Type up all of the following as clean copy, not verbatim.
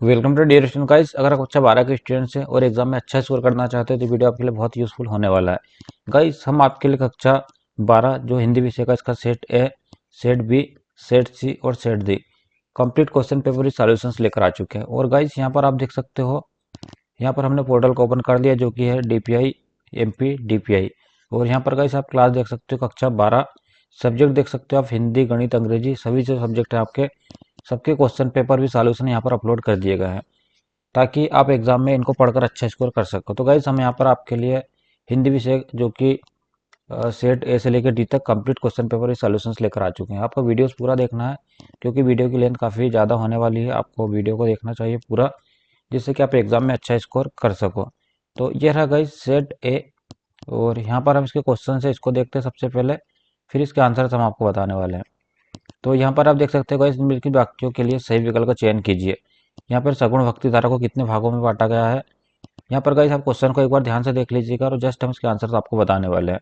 Welcome to dear student guys. अगर आप कक्षा 12 के स्टूडेंट्स हैं और एग्जाम में अच्छा स्कोर करना चाहते हैं तो वीडियो आपके लिए बहुत यूजफुल होने वाला है। गाइस, हम आपके लिए कक्षा 12 जो हिंदी विषय का इसका set A, set B, set C और set D complete question paper with solutions लेकर आ चुके हैं। और गाइस, यहाँ पर आप देख सकते हो, यहाँ पर हमने पोर्टल को ओपन कर दिया जो कि है DPI MP DPI। और यहाँ पर गाइस आप क्लास देख सकते हो, कक्षा 12 सब्जेक्ट देख सकते हो आप, हिंदी गणित अंग्रेजी सभी जो सब्जेक्ट है आपके, सबके क्वेश्चन पेपर भी सॉल्यूशन यहाँ पर अपलोड कर दिए गए हैं ताकि आप एग्जाम में इनको पढ़कर अच्छा स्कोर कर सको। तो गाइस, हम यहाँ पर आपके लिए हिंदी विषय जो कि सेट ए से लेकर डी तक कंप्लीट क्वेश्चन पेपर के सॉल्यूशंस लेकर आ चुके हैं। आपको वीडियोस पूरा देखना है क्योंकि वीडियो की लेंथ काफ़ी ज़्यादा होने वाली है। आपको वीडियो को देखना चाहिए पूरा, जिससे कि आप एग्जाम में अच्छा स्कोर कर सको। तो ये रहा गाइस सेट ए। और यहाँ पर हम इसके क्वेश्चन है, इसको देखते हैं सबसे पहले, फिर इसके आंसर हम आपको बताने वाले हैं। तो यहाँ पर आप देख सकते हो गाइस, निम्नलिखित वाक्यों के लिए सही विकल्प का चयन कीजिए। यहाँ पर सगुण भक्ति धारा को कितने भागों में बांटा गया है। यहाँ पर गाइस आप क्वेश्चन को एक बार ध्यान से देख लीजिएगा और जस्ट हम इसके आंसर आपको बताने वाले हैं।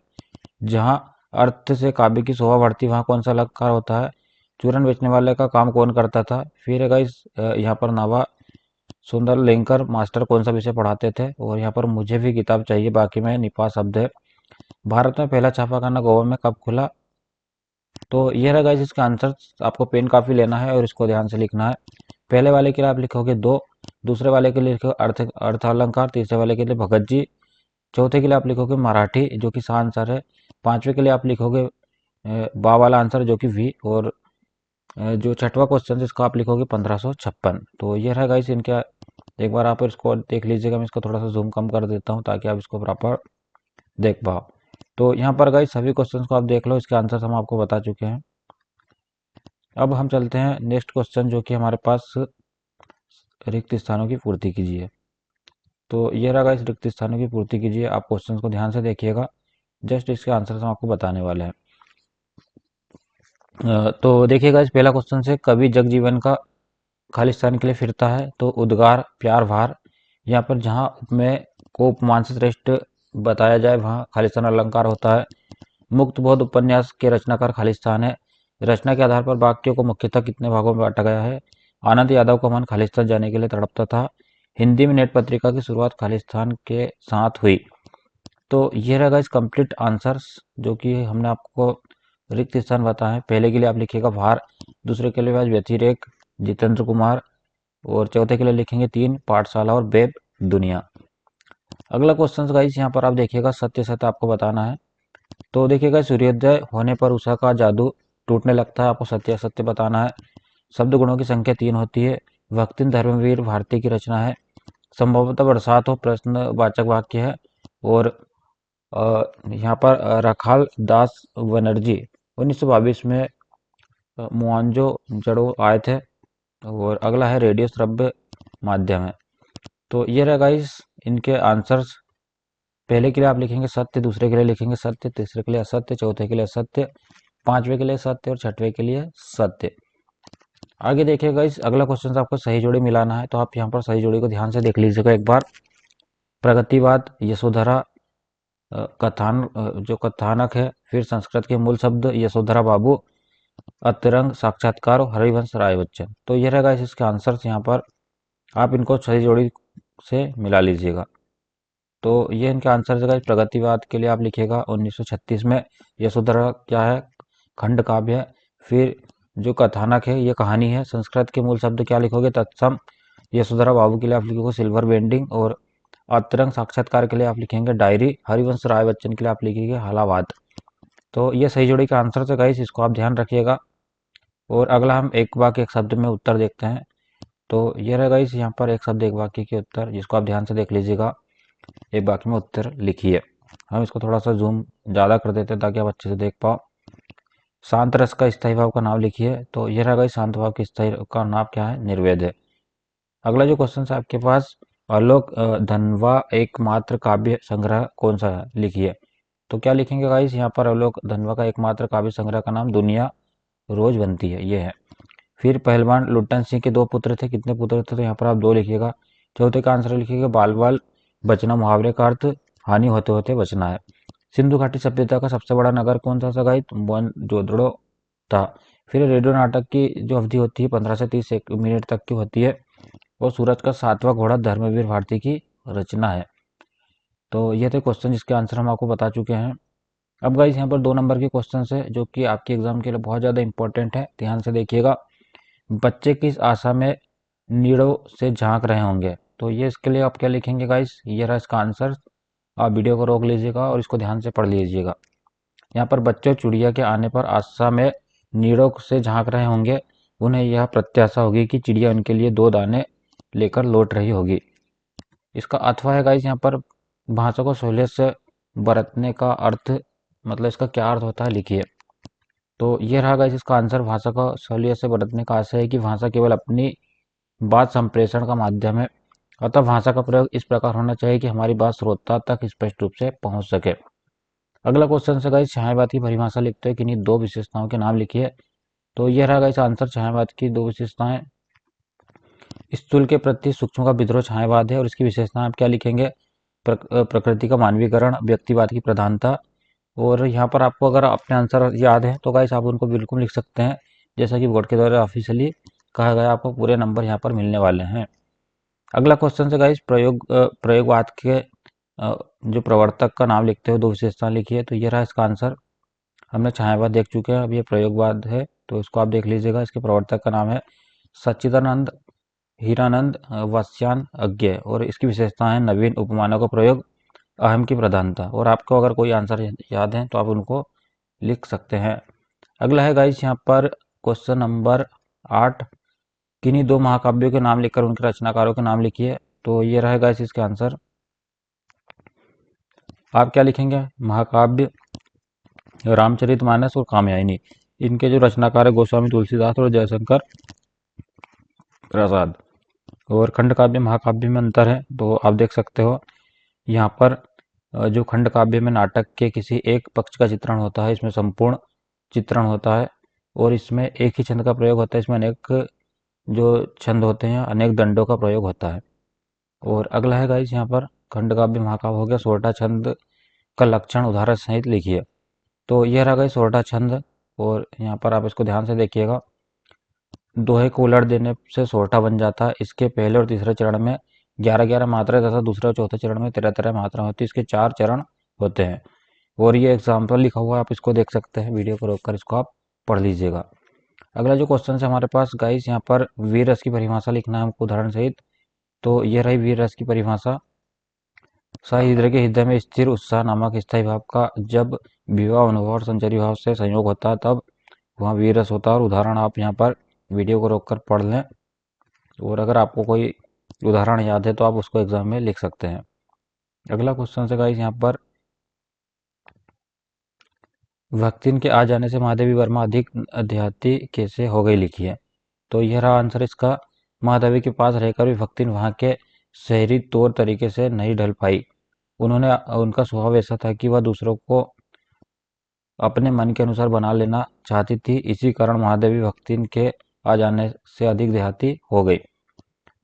जहाँ अर्थ से काव्य की शोभा बढ़ती वहाँ कौन सा अलंकार होता है। चूरन बेचने वाले का काम कौन करता था। फिर है गाइस यहाँ पर नावा सुंदर लेंकर मास्टर कौन सा विषय पढ़ाते थे। और यहाँ पर मुझे भी किताब चाहिए बाकी में निपात शब्द है। भारत में पहला छापाखाना गोवा में कब खुला। तो ये रहा गाइस इसका आंसर। आपको पेन काफी लेना है और इसको ध्यान से लिखना है। पहले वाले के लिए आप लिखोगे दो, दूसरे वाले के लिए लिखोगे अर्थ अलंकार, तीसरे वाले के लिए भगत जी, चौथे के लिए आप लिखोगे मराठी जो कि सा आंसर है, पांचवे के लिए आप लिखोगे बा वाला आंसर जो कि वी। और जो छठवां क्वेश्चन है इसका आप लिखोगे 1556। तो ये रहा गाइस इनका। एक बार आप इसको देख लीजिएगा, मैं इसको थोड़ा सा जूम कम कर देता हूँ ताकि आप इसको प्रॉपर देख पाओ। तो यहाँ पर गाइस सभी क्वेश्चंस को आप देख लो, इसके आंसर हम आपको बता चुके हैं। अब हम चलते हैं नेक्स्ट क्वेश्चन जो कि हमारे पास रिक्त स्थानों की पूर्ति कीजिए। तो ये रहा गाइस रिक्त स्थानों की पूर्ति कीजिए। आप क्वेश्चन को ध्यान से देखिएगा, जस्ट इसके आंसर हम आपको बताने वाले हैं। तो देखिएगा इस पहला क्वेश्चन से, कवि जगजीवन का खालिस्तान के लिए फिरता है। तो उद्गार प्यार भार, यहाँ पर जहाँ उपमेय को उपमान से श्रेष्ठ बताया जाए वहाँ खालिस्तान अलंकार होता है। मुक्त बोध उपन्यास के रचनाकार खालिस्तान है। रचना के आधार पर वाक्यों को मुख्यतः कितने भागों में बांटा गया है। आनंद यादव का मन खालिस्तान जाने के लिए तड़पता था। हिंदी में नेट पत्रिका की शुरुआत खालिस्तान के साथ हुई। तो ये रहेगा इस कंप्लीट आंसर्स जो कि हमने आपको रिक्त स्थान बताए हैं। पहले के लिए आप लिखिएगा भार, दूसरे के लिए आज व्यतिरेक जितेंद्र कुमार, और चौथे के लिए लिखेंगे तीन पाठशाला और वेब दुनिया। अगला क्वेश्चन गाइस यहाँ पर आप देखिएगा, सत्य सत्य आपको बताना है। तो देखिएगा सूर्योदय होने पर उषा का जादू टूटने लगता है, आपको सत्य असत्य बताना है। शब्द गुणों की संख्या 3 होती है। भक्तिन धर्मवीर भारती की रचना है। संभवतः बरसात हो प्रश्नवाचक वाक्य है। और यहाँ पर रखाल दास बनर्जी 1922 में मुआंजो जड़ो आए थे। और अगला है रेडियो श्रव्य माध्यम है। तो ये रहा गाइस इनके आंसर्स। पहले के लिए आप लिखेंगे सत्य, दूसरे के लिए लिखेंगे सत्य, तीसरे के लिए असत्य, चौथे के लिए असत्य, पांचवे के लिए सत्य और छठवें के लिए सत्य। आगे देखिएगा इस अगला क्वेश्चन आपको सही जोड़ी मिलाना है। तो आप यहाँ पर सही जोड़ी को ध्यान से देख लीजिएगा एक बार। प्रगतिवाद यशोधरा जो कथानक है। फिर संस्कृत के मूल शब्द यशोधरा बाबू, अतरंग साक्षात्कार और हरिवंश राय बच्चन। तो ये रहेगा इसके आंसर्स। यहाँ पर आप इनको सही जोड़ी से मिला लीजिएगा। तो ये इनके आंसर है। प्रगतिवाद के लिए आप लिखिएगा 1936 में। यशोधरा क्या है, खंड काव्य है। फिर जो कथानक है ये कहानी है। संस्कृत के मूल शब्द क्या लिखोगे, तत्सम। यशोधरा बाबू के लिए आप लिखोगे सिल्वर बेंडिंग। और अतरंग साक्षात्कार के लिए आप लिखेंगे डायरी। हरिवंश राय बच्चन के लिए आप लिखेंगे हालावाद। तो ये सही जोड़ी का आंसर है गाइस, इसको आप ध्यान रखिएगा। और अगला हम एक वाक्य एक शब्द में उत्तर देखते हैं। तो ये रहेगा इस यहाँ पर एक शब्द एक वाक्य के उत्तर, जिसको आप ध्यान से देख लीजिएगा। एक वाक्य में उत्तर लिखिए। हम इसको थोड़ा सा जूम ज़्यादा कर देते हैं ताकि आप अच्छे से देख पाओ। शांत रस का स्थायी भाव का नाम लिखिए। तो ये रहेगा इस शांत भाव के स्थायी का नाम क्या है, निर्वेद है। अगला जो क्वेश्चन है आपके पास, आलोक धनवा एकमात्र काव्य संग्रह कौन सा है, लिखिए। तो क्या लिखेंगे गाइस यहाँ पर, आलोक धनवा का एकमात्र काव्य संग्रह का नाम दुनिया रोज बनती है, ये है। फिर पहलवान लुट्टन सिंह के दो पुत्र थे, कितने पुत्र थे, तो यहाँ पर आप दो लिखिएगा। चौथे का आंसर लिखिएगा बाल बाल बचना, मुहावरे का अर्थ हानि होते होते बचना है। सिंधु घाटी सभ्यता का सबसे बड़ा नगर कौन सा था गाइस, मोहनजोदड़ो था। फिर रेडियो नाटक की जो अवधि होती है 15 से 30 मिनट तक की होती है। और सूरज का सातवां घोड़ा धर्मवीर भारती की रचना है। तो ये थे क्वेश्चन जिसके आंसर हम आपको बता चुके हैं। अब गाइस यहाँ पर 2 नंबर के क्वेश्चन है जो कि आपके एग्जाम के लिए बहुत ज़्यादा इंपॉर्टेंट है, ध्यान से देखिएगा। बच्चे किस आशा में नीड़ों से झांक रहे होंगे? तो ये इसके लिए आप क्या लिखेंगे गाइस, ये रहा इसका आंसर। आप वीडियो को रोक लीजिएगा और इसको ध्यान से पढ़ लीजिएगा। यहाँ पर बच्चे चिड़िया के आने पर आशा में नीड़ों से झांक रहे होंगे। उन्हें यह प्रत्याशा होगी कि चिड़िया उनके लिए 2 दाने लेकर लौट रही होगी। इसका अथवा है गाइस यहाँ पर भाषा को सहूलियत से बरतने का अर्थ, मतलब इसका क्या अर्थ होता है लिखिए। तो ये रहा गाइस इसका आंसर। भाषा का सहूलियत से बरतने का आशय है कि भाषा केवल अपनी बात संप्रेषण का माध्यम है, अतः भाषा का प्रयोग इस प्रकार होना चाहिए कि हमारी बात श्रोता तक स्पष्ट रूप से पहुंच सके। अगला क्वेश्चन से गाइस छायावाद की परिभाषा लिखते हैं, किन्हीं 2 विशेषताओं के नाम लिखिए। तो यह रहा गाइस आंसर। छायावाद की 2 विशेषताएं, स्थूल के प्रति सूक्ष्म का विद्रोह छायावाद है। और इसकी विशेषताएं आप क्या लिखेंगे, प्रकृति का मानवीकरण, व्यक्तिवाद की प्रधानता। और यहाँ पर आपको अगर अपने आंसर याद है तो गाइस आप उनको बिल्कुल लिख सकते हैं, जैसा कि बोर्ड के द्वारा ऑफिशियली कहा गया, आपको पूरे नंबर यहाँ पर मिलने वाले हैं। अगला क्वेश्चन से गाइस प्रयोगवाद के जो प्रवर्तक का नाम लिखते हो 2 विशेषताएं लिखिए। तो ये रहा इसका आंसर। हमने छायावाद देख चुके हैं, अब ये प्रयोगवाद है, तो इसको आप देख लीजिएगा। इसके प्रवर्तक का नाम है सच्चिदानंद, हीरानंद, वात्स्यायन, अज्ञेय। और इसकी विशेषता है नवीन उपमानों का प्रयोग, अहम की प्रधानता। और आपको अगर कोई आंसर याद है तो आप उनको लिख सकते हैं। अगला है गाइस यहाँ पर क्वेश्चन नंबर 8, किन्हीं 2 महाकाव्यों के नाम लिखकर उनके रचनाकारों के नाम लिखिए। तो ये रहे गाइस इसके आंसर। आप क्या लिखेंगे, महाकाव्य रामचरितमानस और कात्यायनी। इनके जो रचनाकार है गोस्वामी तुलसीदास और जयशंकर प्रसाद। और खंड काव्य महाकाव्य में अंतर है, तो आप देख सकते हो यहाँ पर जो खंड काव्य में नाटक के किसी एक पक्ष का चित्रण होता है, इसमें संपूर्ण चित्रण होता है। और इसमें एक ही छंद का प्रयोग होता है, इसमें अनेक जो छंद होते हैं, अनेक दंडों का प्रयोग होता है। और अगला है गाइस यहाँ पर खंड काव्य महाकाव्य हो गया, सोरठा छंद का लक्षण उदाहरण सहित लिखिए। तो यह रहा गाइस सोरठा छंद। और यहाँ पर आप इसको ध्यान से देखिएगा, दोहे को उलट देने से सोरठा बन जाता है। इसके पहले और तीसरे चरण में 11-11 मात्रा तथा दूसरे और चौथे चरण में 13-13 मात्रा होती है। इसके 4 चरण होते हैं। और ये एग्जाम्पल लिखा हुआ है, आप इसको देख सकते हैं, वीडियो को रोककर इसको आप पढ़ लीजिएगा। अगला जो क्वेश्चन है हमारे पास गाइस, यहाँ पर वीर रस की परिभाषा लिखना है हमको उदाहरण सहित। तो ये रही वीर रस की परिभाषा। सहिद्र के हृदय में स्थिर उत्साह नामक स्थायी भाव का जब विवाह अनुभव और संचरी भाव से संयोग होता है तब वहाँ वीर रस होता है। और उदाहरण आप यहाँ पर वीडियो को रोककर पढ़ लें, और अगर आपको कोई उदाहरण याद है तो आप उसको एग्जाम में लिख सकते हैं। अगला क्वेश्चन है गाइस यहाँ पर, भक्तिन के आ जाने से महादेवी वर्मा अधिक अध्यात्मी कैसे हो गई लिखिए। तो यह रहा आंसर इसका। महादेवी के पास रहकर भी भक्तिन वहाँ के शहरी तौर तरीके से नहीं ढल पाई। उनका स्वभाव ऐसा था कि वह दूसरों को अपने मन के अनुसार बना लेना चाहती थी। इसी कारण महादेवी भक्तिन के आ जाने से अधिक देहाती हो गई।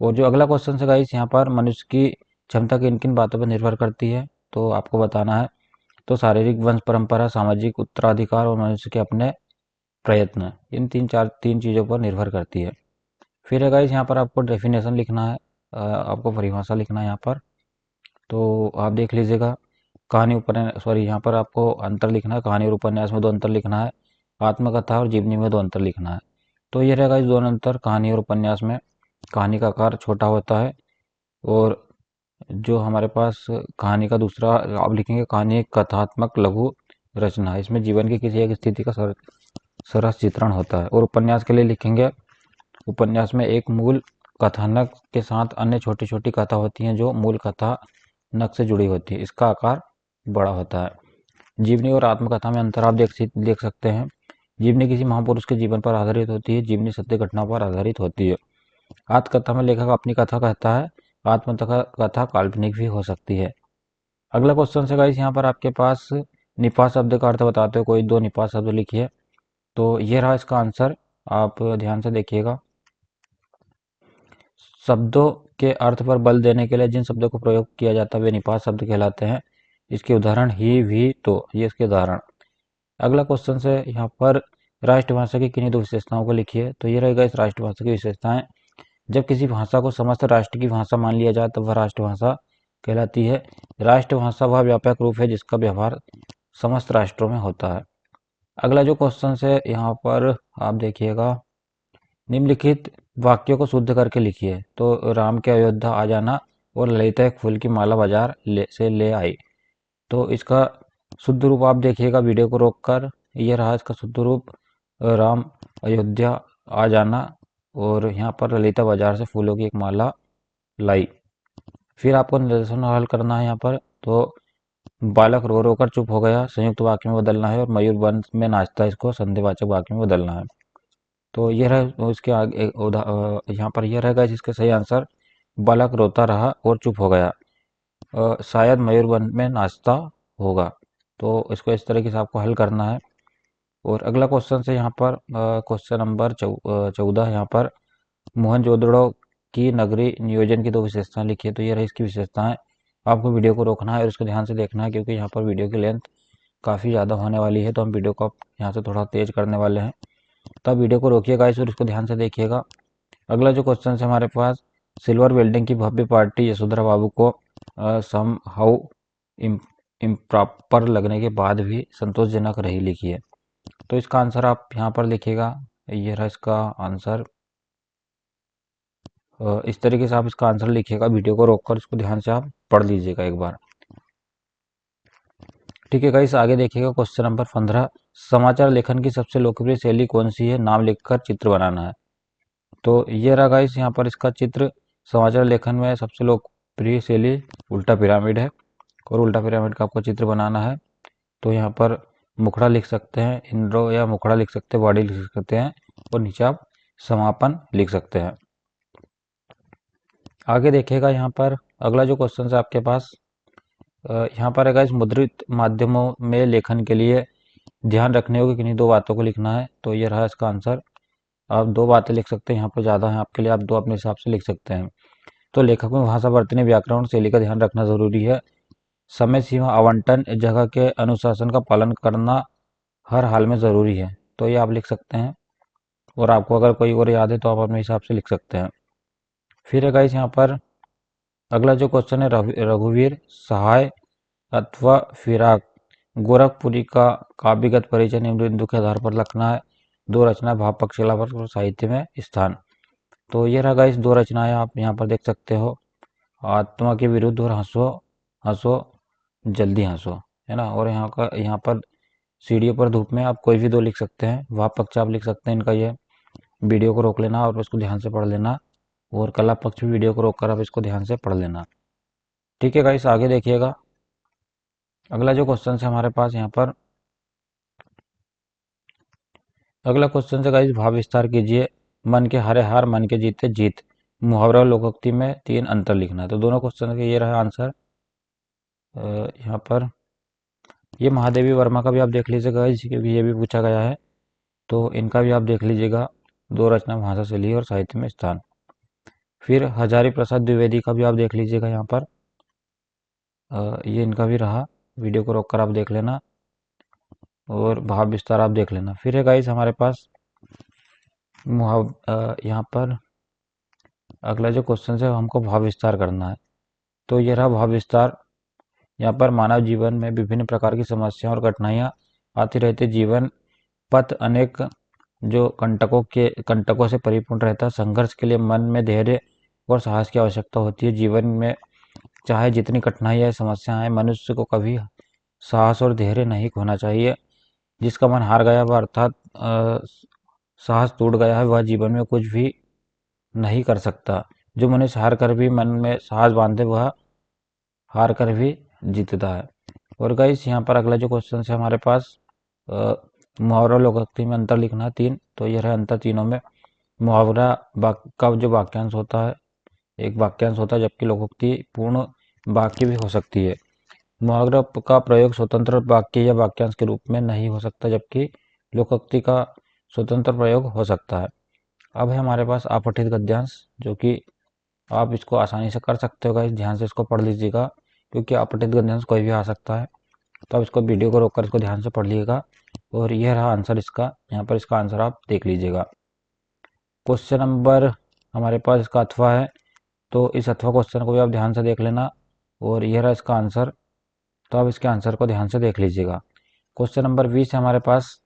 और जो अगला क्वेश्चन है गाइस, यहाँ पर मनुष्य की क्षमता किन किन बातों पर निर्भर करती है, तो आपको बताना है। तो शारीरिक वंश परंपरा, सामाजिक उत्तराधिकार और मनुष्य के अपने प्रयत्न, इन तीन चीज़ों पर निर्भर करती है। फिर है गाइस यहाँ पर आपको डेफिनेशन लिखना है, आपको परिभाषा लिखना है यहाँ पर। तो आप देख लीजिएगा, कहानी उपन्यास, सॉरी यहाँ पर आपको अंतर लिखना है, कहानी और उपन्यास में 2 अंतर लिखना है, आत्मकथा और जीवनी में 2 अंतर लिखना है। तो ये रहेगा इस 2 अंतर। कहानी और उपन्यास में कहानी का आकार छोटा होता है, और जो हमारे पास कहानी का दूसरा आप लिखेंगे, कहानी एक कथात्मक लघु रचना है, इसमें जीवन की किसी एक स्थिति का सरस चित्रण होता है। और उपन्यास के लिए लिखेंगे, उपन्यास में एक मूल कथानक के साथ अन्य छोटी छोटी कथा होती हैं जो मूल कथानक से जुड़ी होती है, इसका आकार बड़ा होता है। जीवनी और आत्मकथा में अंतर आप देख सकते हैं। जीवनी किसी महापुरुष के जीवन पर आधारित होती है, जीवनी सत्य घटनाओं पर आधारित होती है। आत्मकथा में लेखक अपनी कथा कहता है, आत्मकथा काल्पनिक भी हो सकती है। अगला क्वेश्चन है गाइस, यहाँ पर आपके पास निपात शब्द का अर्थ बताते हो, कोई 2 निपात शब्द लिखिए। तो ये रहा इसका आंसर, आप ध्यान से देखिएगा। शब्दों के अर्थ पर बल देने के लिए जिन शब्दों को प्रयोग किया जाता है वे निपात शब्द कहलाते हैं। इसके उदाहरण ही, भी, तो, ये इसके उदाहरण। अगला क्वेश्चन है यहाँ पर, राष्ट्रभाषा की किन्हीं 2 विशेषताओं को लिखिए। तो ये रहेगा इस राष्ट्रभाषा की विशेषताएं। जब किसी भाषा को समस्त राष्ट्र की भाषा मान लिया जाए तब वह राष्ट्रभाषा कहलाती है। राष्ट्रभाषा वह व्यापक रूप है जिसका व्यवहार समस्त राष्ट्रों में होता है। अगला जो क्वेश्चन है यहाँ पर आप देखिएगा, निम्नलिखित वाक्यों को शुद्ध करके लिखिए। तो राम के अयोध्या आ जाना और ललिता एक फूल की माला बाजार से ले आई। तो इसका शुद्ध रूप आप देखिएगा वीडियो को रोककर। यह रहा इसका शुद्ध रूप, राम अयोध्या आ जाना और यहाँ पर ललिता बाजार से फूलों की एक माला लाई। फिर आपको निर्देशन हल करना है यहाँ पर। तो बालक रो रो कर चुप हो गया संयुक्त वाक्य में बदलना है, और मयूर वन में नाचता इसको संधिवाचक वाक्य में बदलना है। तो ये रहा इसके आगे यहाँ पर यह रहेगा जिसका सही आंसर, बालक रोता रहा और चुप हो गया। शायद मयूर वन में नाचता होगा। तो इसको इस तरीके से आपको हल करना है। और अगला क्वेश्चन से यहाँ पर क्वेश्चन नंबर 14 यहाँ पर, मोहनजोदड़ो की नगरी नियोजन की दो विशेषताएं लिखिए। तो ये रही इसकी विशेषताएं। आपको वीडियो को रोकना है और इसको ध्यान से देखना है, क्योंकि यहाँ पर वीडियो की लेंथ काफ़ी ज़्यादा होने वाली है। तो हम वीडियो को यहाँ से थोड़ा तेज करने वाले हैं। तो आप वीडियो को रोकिएगा और इसको ध्यान से देखिएगा। अगला जो क्वेश्चन है हमारे पास, सिल्वर बिल्डिंग की भव्य पार्टी यशोधरा बाबू को सम हाउ इम्प्रॉपर लगने के बाद भी संतोषजनक रही, लिखिए। तो इसका आंसर आप यहाँ पर लिखिएगा। ये रहा इसका आंसर। इस तरीके से आप इसका आंसर लिखिएगा, वीडियो को रोककर इसको ध्यान से आप पढ़ लीजिएगा एक बार। ठीक है गाइस, आगे देखिएगा क्वेश्चन नंबर 15, समाचार लेखन की सबसे लोकप्रिय शैली कौन सी है, नाम लिखकर चित्र बनाना है। तो ये रहा गाइस यहाँ पर इसका चित्र। समाचार लेखन में सबसे लोकप्रिय शैली उल्टा पिरामिड है, और उल्टा पिरामिड का आपको चित्र बनाना है। तो यहाँ पर मुखड़ा लिख सकते हैं, इंद्रो या मुखड़ा लिख सकते हैं, बॉडी लिख सकते हैं, और नीचे आप समापन लिख सकते हैं। आगे देखिएगा यहाँ पर अगला जो क्वेश्चन है आपके पास, यहाँ पर है इस मुद्रित माध्यमों में लेखन के लिए ध्यान रखने होगी किन्हीं दो बातों को लिखना है। तो ये रहा इसका आंसर। आप दो बातें लिख सकते हैं, यहाँ पर ज़्यादा है आपके लिए, आप दो अपने हिसाब से लिख सकते हैं। तो लेखक में भाषा वर्तनी व्याकरण शैली का ध्यान रखना जरूरी है। समय सीमा आवंटन जगह के अनुशासन का पालन करना हर हाल में ज़रूरी है। तो ये आप लिख सकते हैं, और आपको अगर कोई और याद है तो आप अपने हिसाब से लिख सकते हैं। फिर है गाइस यहाँ पर अगला जो क्वेश्चन है, रघुवीर सहाय अथवा फिराक गोरखपुरी का काव्यगत परिचय निम्न बिंदु के आधार पर लिखना है। दो रचना भाव पक्ष और साहित्य में स्थान। तो ये रहा गाइस दो रचनाएं, आप यहाँ पर देख सकते हो, आत्मा के विरुद्ध और हंसो हंसो जल्दी हंसो, है ना। और यहाँ पर सीढ़ियों पर धूप में आप कोई भी दो लिख सकते हैं, भाव पक्ष आप लिख सकते हैं इनका। ये वीडियो को रोक लेना और उसको ध्यान से पढ़ लेना, और कला पक्ष भी वीडियो को रोककर आप इसको ध्यान से पढ़ लेना। ठीक है गाइस, आगे देखिएगा अगला जो क्वेश्चन है हमारे पास यहाँ पर, अगला क्वेश्चन है गाइस, भाव विस्तार कीजिए। मन के हारे हार मन के जीते जीत, मुहावरा और लोकोक्ति में तीन अंतर लिखना है। तो दोनों क्वेश्चन के ये रहा आंसर। यहाँ पर ये महादेवी वर्मा का भी आप देख लीजिएगा गाइस, क्योंकि ये भी पूछा गया है। तो इनका भी आप देख लीजिएगा, दो रचना भाषा शैली और साहित्य में स्थान। फिर हजारी प्रसाद द्विवेदी का भी आप देख लीजिएगा यहाँ पर। ये इनका भी रहा, वीडियो को रोककर आप देख लेना, और भाव विस्तार आप देख लेना। फिर है गाइस हमारे पास यहाँ पर अगला जो क्वेश्चन है हमको भाव विस्तार करना है। तो ये रहा भाव विस्तार। यहाँ पर मानव जीवन में विभिन्न प्रकार की समस्याएं और कठिनाइयाँ आती रहती, जीवन पथ अनेक जो कंटकों से परिपूर्ण रहता है। संघर्ष के लिए मन में धैर्य और साहस की आवश्यकता होती है। जीवन में चाहे जितनी कठिनाई या समस्या आए, मनुष्य को कभी साहस और धैर्य नहीं खोना चाहिए। जिसका मन हार गया वह अर्थात साहस टूट गया है, वह जीवन में कुछ भी नहीं कर सकता। जो मनुष्य हार कर भी मन में साहस बांधे वह हार कर भी जीतता है। और गाइस यहाँ पर अगला जो क्वेश्चन है हमारे पास, मुहावरा लोकोक्ति में अंतर लिखना है तीन। तो यह है अंतर तीनों में। मुहावरा का जो वाक्यांश होता है, एक वाक्यांश होता है, जबकि लोकोक्ति पूर्ण वाक्य भी हो सकती है। मुहावरा का प्रयोग स्वतंत्र वाक्य या वाक्यांश के रूप में नहीं हो सकता, जबकि लोकोक्ति का स्वतंत्र प्रयोग हो सकता है। अब है हमारे पास अपठित गद्यांश, जो कि आप इसको आसानी से कर सकते हो गाइस, ध्यान से इसको पढ़ लीजिएगा, क्योंकि अपठित गद्यांश कोई भी आ सकता है। तो आप इसको वीडियो को रोककर इसको ध्यान से पढ़ लीजिएगा। और यह रहा आंसर इसका, यहाँ पर इसका आंसर आप देख लीजिएगा। क्वेश्चन नंबर हमारे पास इसका अथवा है, तो इस अथवा क्वेश्चन को भी आप ध्यान से देख लेना। और यह रहा इसका आंसर, तो आप इसके आंसर को ध्यान से देख लीजिएगा। क्वेश्चन नंबर 20 है हमारे पास।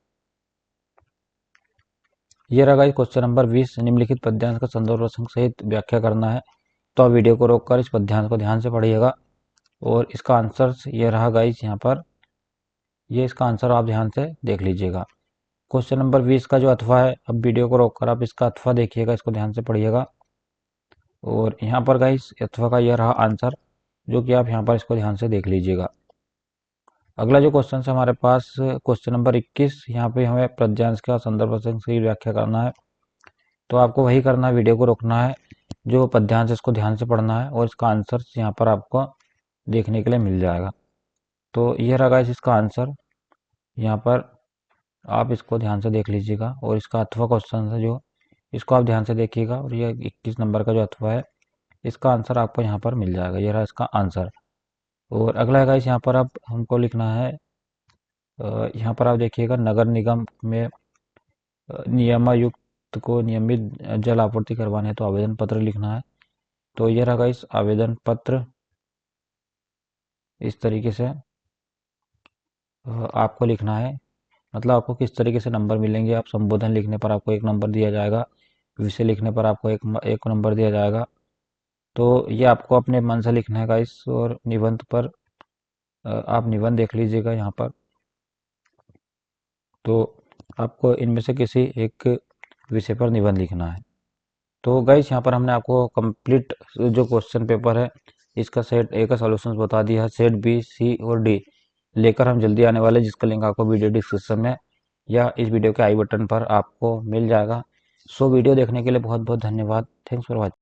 ये रहा गाइस क्वेश्चन नंबर 20, निम्नलिखित पद्यांश का संदर्भ प्रसंग सहित व्याख्या करना है। तो आप वीडियो को रोककर इस पद्यांश को ध्यान से पढ़िएगा और इसका आंसर ये रहा गाइस यहाँ पर, ये इसका आंसर आप ध्यान से देख लीजिएगा। क्वेश्चन नंबर 20 का जो अथवा है, अब वीडियो को रोककर आप इसका अथवा देखिएगा, इसको ध्यान से पढ़िएगा। और यहाँ पर गाइस अथवा का यह रहा आंसर, जो कि आप यहाँ पर इसको ध्यान से देख लीजिएगा। अगला जो क्वेश्चन है हमारे पास क्वेश्चन नंबर 21, यहाँ पे हमें पद्यांश का संदर्भ प्रसंग सही व्याख्या करना है। तो आपको वही करना है, वीडियो को रोकना है, जो पद्यांश है इसको ध्यान से पढ़ना है और इसका आंसर यहाँ पर आपको देखने के लिए मिल जाएगा। तो यह रहा गाइस इसका आंसर, यहाँ पर आप इसको ध्यान से देख लीजिएगा। और इसका अथवा क्वेश्चन है जो, इसको आप ध्यान से देखिएगा। और यह 21 नंबर का जो अथवा है, इसका आंसर आपको यहाँ पर मिल जाएगा। यह रहा इसका आंसर। और अगला है गाइस, यहाँ पर आप हमको लिखना है, यहाँ पर आप देखिएगा, नगर निगम में नियमायुक्त को नियमित जल आपूर्ति करवाने है तो आवेदन पत्र लिखना है। तो ये रहा इस आवेदन पत्र, इस तरीके से आपको लिखना है। मतलब आपको किस तरीके से नंबर मिलेंगे, आप संबोधन लिखने पर आपको 1 नंबर दिया जाएगा, विषय लिखने पर आपको एक नंबर दिया जाएगा। तो ये आपको अपने मन से लिखना है गाइस। और निबंध पर आप निबंध देख लीजिएगा यहाँ पर। तो आपको इनमें से किसी एक विषय पर निबंध लिखना है। तो गाइस यहाँ पर हमने आपको कंप्लीट जो क्वेश्चन पेपर है, इसका सेट ए का सॉल्यूशंस बता दिया है। सेट बी, सी और डी लेकर हम जल्दी आने वाले, जिसका लिंक आपको वीडियो डिस्क्रिप्शन में या इस वीडियो के आई बटन पर आपको मिल जाएगा। सो वीडियो देखने के लिए बहुत बहुत धन्यवाद। Thanks for watching.